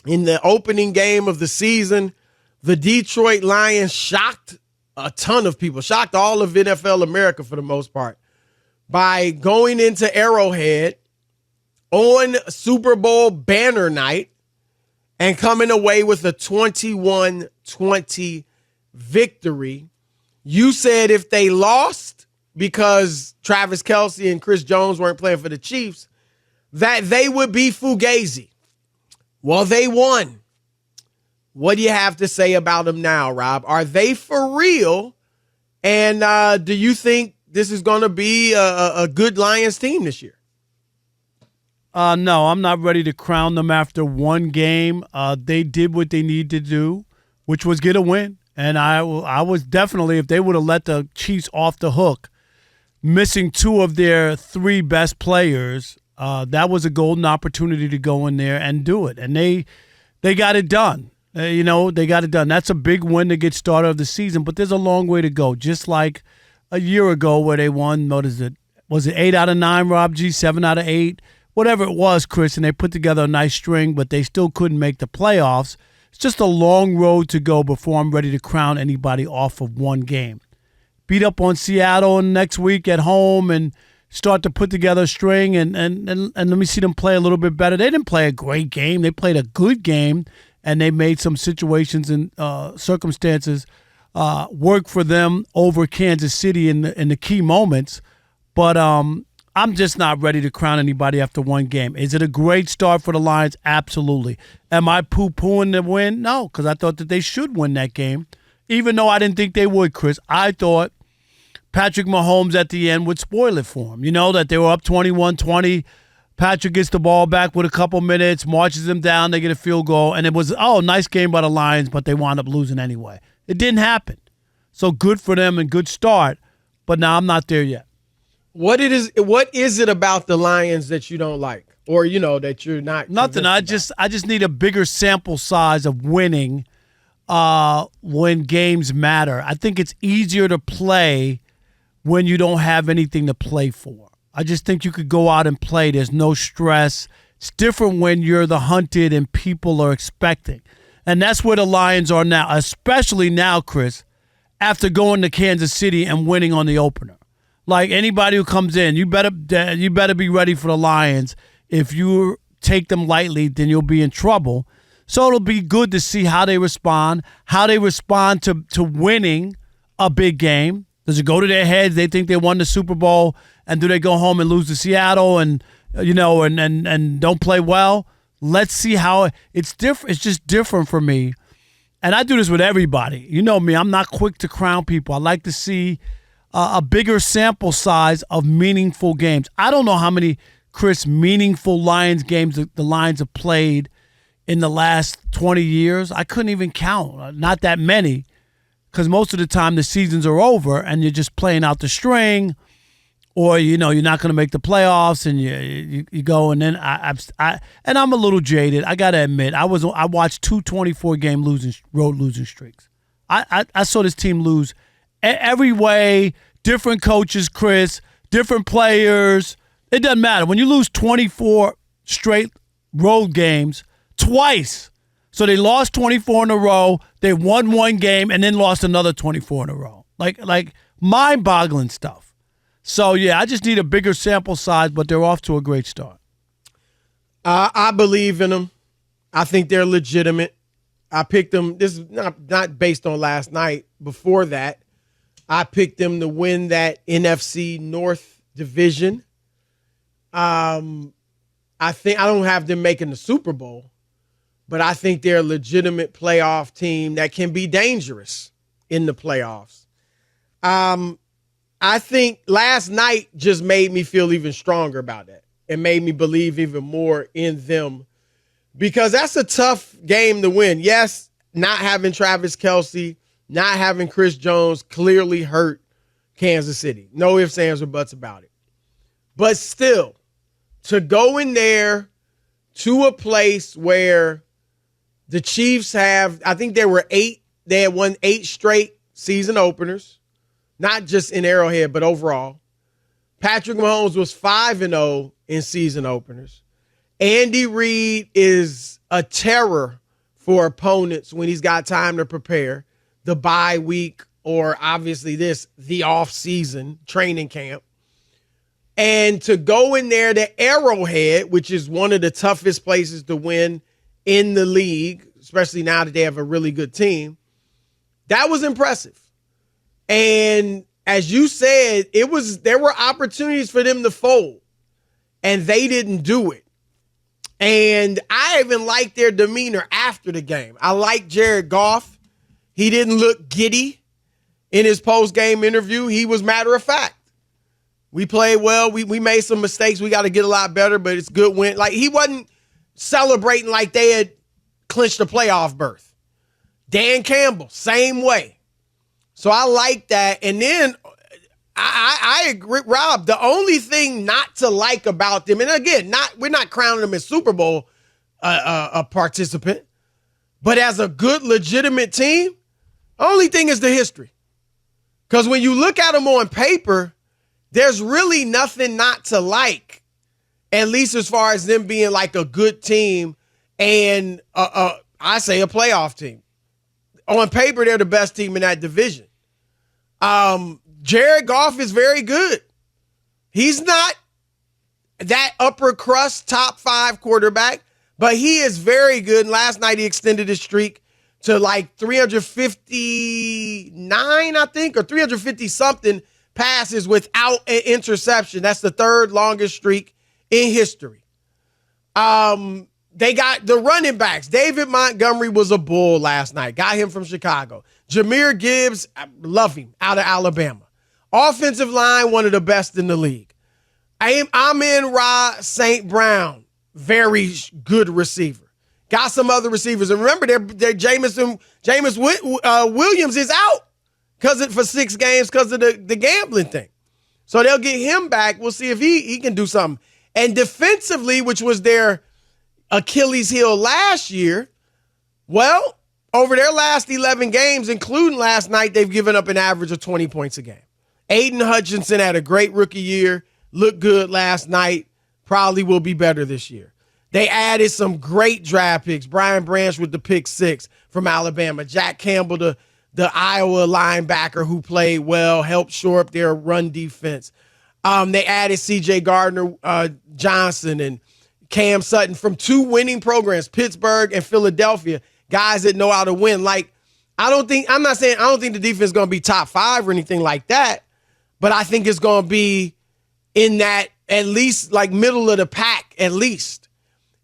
in the opening game of the season, the Detroit Lions shocked a ton of people, shocked all of NFL America for the most part, by going into Arrowhead on Super Bowl banner night and coming away with a 21-20 victory. You said if they lost because Travis Kelce and Chris Jones weren't playing for the Chiefs, that they would be fugazi. Well, they won. What do you have to say about them now, Rob? Are they for real? And do you think this is going to be a good Lions team this year? No, I'm not ready to crown them after one game. They did what they need to do, which was get a win. And I was definitely, if they would have let the Chiefs off the hook, missing two of their three best players, that was a golden opportunity to go in there and do it. And they got it done. They got it done. That's a big win to get started of the season, but there's a long way to go. Just like a year ago where they won, what is it? Was it 8 out of 9, Rob G, 7 out of 8? Whatever it was, Chris, and they put together a nice string, but they still couldn't make the playoffs. It's just a long road to go before I'm ready to crown anybody off of one game. Beat up on Seattle next week at home and start to put together a string and let me see them play a little bit better. They didn't play a great game. They played a good game, and they made some situations and circumstances work for them over Kansas City in the key moments. But I'm just not ready to crown anybody after one game. Is it a great start for the Lions? Absolutely. Am I poo-pooing the win? No, because I thought that they should win that game, even though I didn't think they would, Chris. I thought Patrick Mahomes at the end would spoil it for him. You know, that they were up 21-20. Patrick gets the ball back with a couple minutes, marches them down, they get a field goal, and it was, nice game by the Lions, but they wound up losing anyway. It didn't happen. So good for them and good start, but now I'm not there yet. What is it about the Lions that you don't like, or that you're not? Nothing. I just need a bigger sample size of winning when games matter. I think it's easier to play when you don't have anything to play for. I just think you could go out and play. There's no stress. It's different when you're the hunted and people are expecting, and that's where the Lions are now, especially now, Chris, after going to Kansas City and winning on the opener. Like anybody who comes in, you better be ready for the Lions. If you take them lightly, then you'll be in trouble. So it'll be good to see how they respond to winning a big game. Does it go to their heads? They think they won the Super Bowl, and do they go home and lose to Seattle and don't play well? Let's see how it's different. It's just different for me, and I do this with everybody. You know me. I'm not quick to crown people. I like to see a bigger sample size of meaningful games. I don't know how many, Chris, meaningful Lions games the Lions have played in the last 20 years. I couldn't even count. Not that many, because most of the time the seasons are over and you're just playing out the string, or you're not going to make the playoffs, and you go. And then I'm a little jaded. I got to admit, I watched two 24-game road losing streaks. I saw this team lose every way. Different coaches, Chris, different players. It doesn't matter. When you lose 24 straight road games twice, so they lost 24 in a row, they won one game, and then lost another 24 in a row. Like mind-boggling stuff. So, yeah, I just need a bigger sample size, but they're off to a great start. I believe in them. I think they're legitimate. I picked them. This is not based on last night. Before that, I picked them to win that NFC North division. I think I don't have them making the Super Bowl, but I think they're a legitimate playoff team that can be dangerous in the playoffs. I think last night just made me feel even stronger about that. It made me believe even more in them, because that's a tough game to win. Yes, not having Travis Kelce, not having Chris Jones clearly hurt Kansas City. No ifs, ands, or buts about it. But still, to go in there to a place where the Chiefs I think they had won 8 straight season openers, not just in Arrowhead, but overall. Patrick Mahomes was 5-0 in season openers. Andy Reid is a terror for opponents when he's got time to prepare. The bye week, or obviously the off-season training camp. And to go in there to Arrowhead, which is one of the toughest places to win in the league, especially now that they have a really good team, that was impressive. And as you said, there were opportunities for them to fold, and they didn't do it. And I even liked their demeanor after the game. I like Jared Goff. He didn't look giddy in his post-game interview. He was matter of fact. We played well. We made some mistakes. We got to get a lot better, but it's good win. Like, he wasn't celebrating like they had clinched a playoff berth. Dan Campbell, same way. So I like that. And then I agree, Rob, the only thing not to like about them, and again, we're not crowning them as Super Bowl a participant, but as a good, legitimate team, only thing is the history. Because when you look at them on paper, there's really nothing not to like, at least as far as them being like a good team and I say a playoff team. On paper, they're the best team in that division. Jared Goff is very good. He's not that upper crust top 5 quarterback, but he is very good. And last night he extended his streak to like 359, I think, or 350 something passes without an interception. That's the 3rd longest streak in history. They got the running backs. David Montgomery was a bull last night. Got him from Chicago. Jahmyr Gibbs, I love him, out of Alabama. Offensive line, one of the best in the league. Amon-Ra St. Brown, very good receiver. Got some other receivers. And remember, Jameis Williams is out for 6 games because of the gambling thing. So they'll get him back. We'll see if he can do something. And defensively, which was their Achilles heel last year, well, over their last 11 games, including last night, they've given up an average of 20 points a game. Aiden Hutchinson had a great rookie year, looked good last night, probably will be better this year. They added some great draft picks. Brian Branch with the pick 6 from Alabama. Jack Campbell, the Iowa linebacker who played well, helped shore up their run defense. They added C.J. Gardner-Johnson and Cam Sutton from 2 winning programs, Pittsburgh and Philadelphia, guys that know how to win. Like, I don't think the defense is going to be top 5 or anything like that, but I think it's going to be in that at least like middle of the pack at least.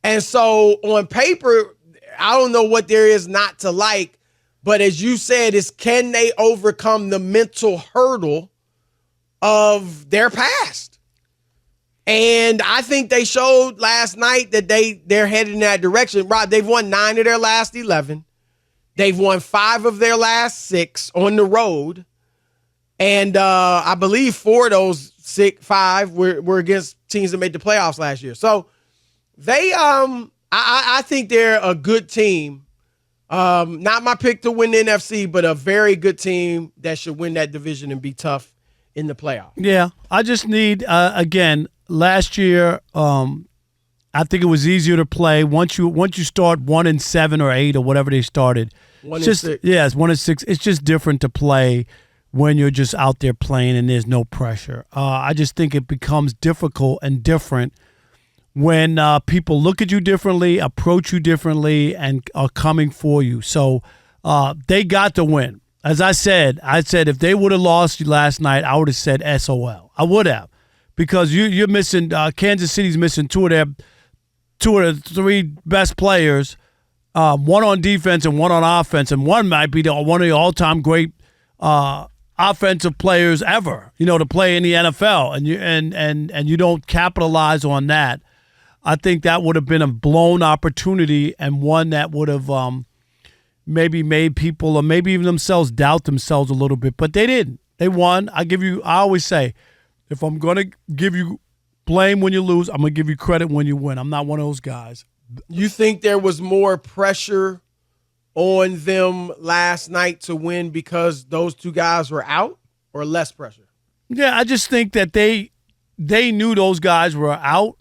And so on paper, I don't know what there is not to like, but as you said, is can they overcome the mental hurdle of their past? And I think they showed last night that they're headed in that direction. Rob, they've won 9 of their last 11. They've won 5 of their last 6 on the road. And I believe 4 of those 5 were against teams that made the playoffs last year. So they, I think they're a good team. Not my pick to win the NFC, but a very good team that should win that division and be tough in the playoffs. Yeah, I just need, again, last year, I think it was easier to play once you start 1-7 or 8 or whatever they started. 1-6. Yeah, it's 1-6. It's just different to play when you're just out there playing and there's no pressure. I just think it becomes difficult and different when people look at you differently, approach you differently, and are coming for you. So they got the win. As I said if they would have lost last night, I would have said SOL. I would have. Because you're missing Kansas City's missing 2 of the 3 best players, one on defense and one on offense, and one might be one of the all-time great offensive players ever, to play in the NFL, and you don't capitalize on that. I think that would have been a blown opportunity and one that would have maybe made people or maybe even themselves doubt themselves a little bit, but they didn't. They won. I always say, if I'm going to give you blame when you lose, I'm going to give you credit when you win. I'm not one of those guys. You think there was more pressure on them last night to win because those 2 guys were out, or less pressure? Yeah, I just think that they knew those guys were out,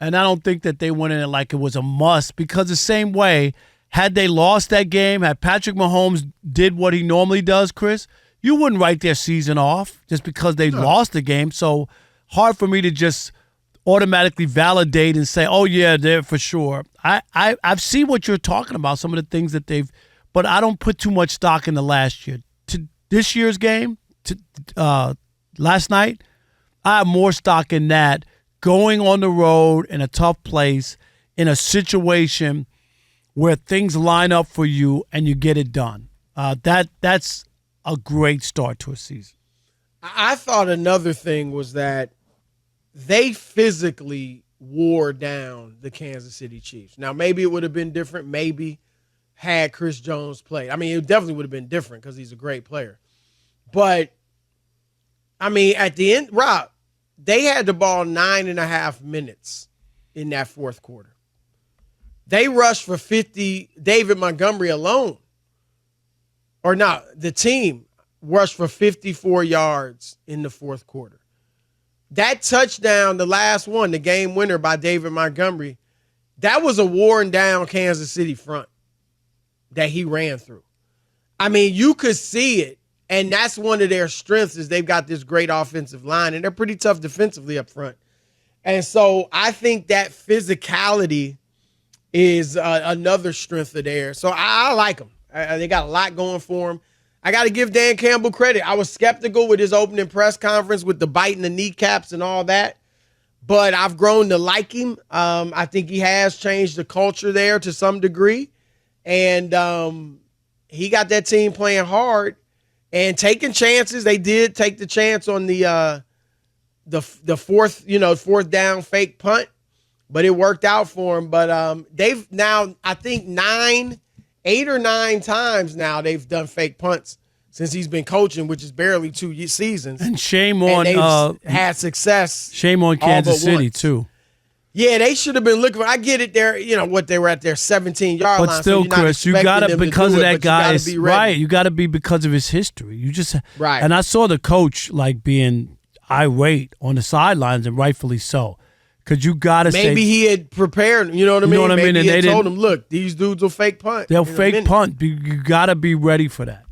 And I don't think that they went in it like it was a must, because the same way, had they lost that game, had Patrick Mahomes did what he normally does, Chris, you wouldn't write their season off just because they lost the game. So hard for me to just automatically validate and say, oh, yeah, they're for sure. I've seen what you're talking about, some of the things that they've – but I don't put too much stock in the last year. To this year's game, last night, I have more stock in that, going on the road in a tough place, in a situation where things line up for you and you get it done. That's a great start to a season. I thought another thing was that they physically wore down the Kansas City Chiefs. Now, maybe it would have been different. Maybe had Chris Jones played. I mean, it definitely would have been different because he's a great player. But, I mean, at the end, Rob, they had the ball 9.5 minutes in that fourth quarter. They rushed for 50, David Montgomery alone. Or not, the team rushed for 54 yards in the fourth quarter. That touchdown, the last one, the game winner by David Montgomery, that was a worn down Kansas City front that he ran through. I mean, you could see it. And that's one of their strengths is they've got this great offensive line, and they're pretty tough defensively up front. And so I think that physicality is another strength of theirs. So I like them. They got a lot going for them. I got to give Dan Campbell credit. I was skeptical with his opening press conference with the biting the kneecaps and all that, but I've grown to like him. I think he has changed the culture there to some degree, and he got that team playing hard and taking chances. They did take the chance on the fourth down fake punt, but it worked out for them. But they've now, I think 8 or 9 times now they've done fake punts since he's been coaching, which is barely 2 seasons. And shame on had success. Shame on Kansas City too. Yeah, they should have been looking for. I get it. There, they were at their 17-yard line. But still, so Chris, you got to because of that guy's right. You got to be because of his history. You just right. And I saw the coach being irate on the sidelines, and rightfully so. Because you got to say maybe he had prepared. You know what I mean? You know what I mean? Maybe And he had told him, look, these dudes will fake punt. They'll fake punt. You got to be ready for that.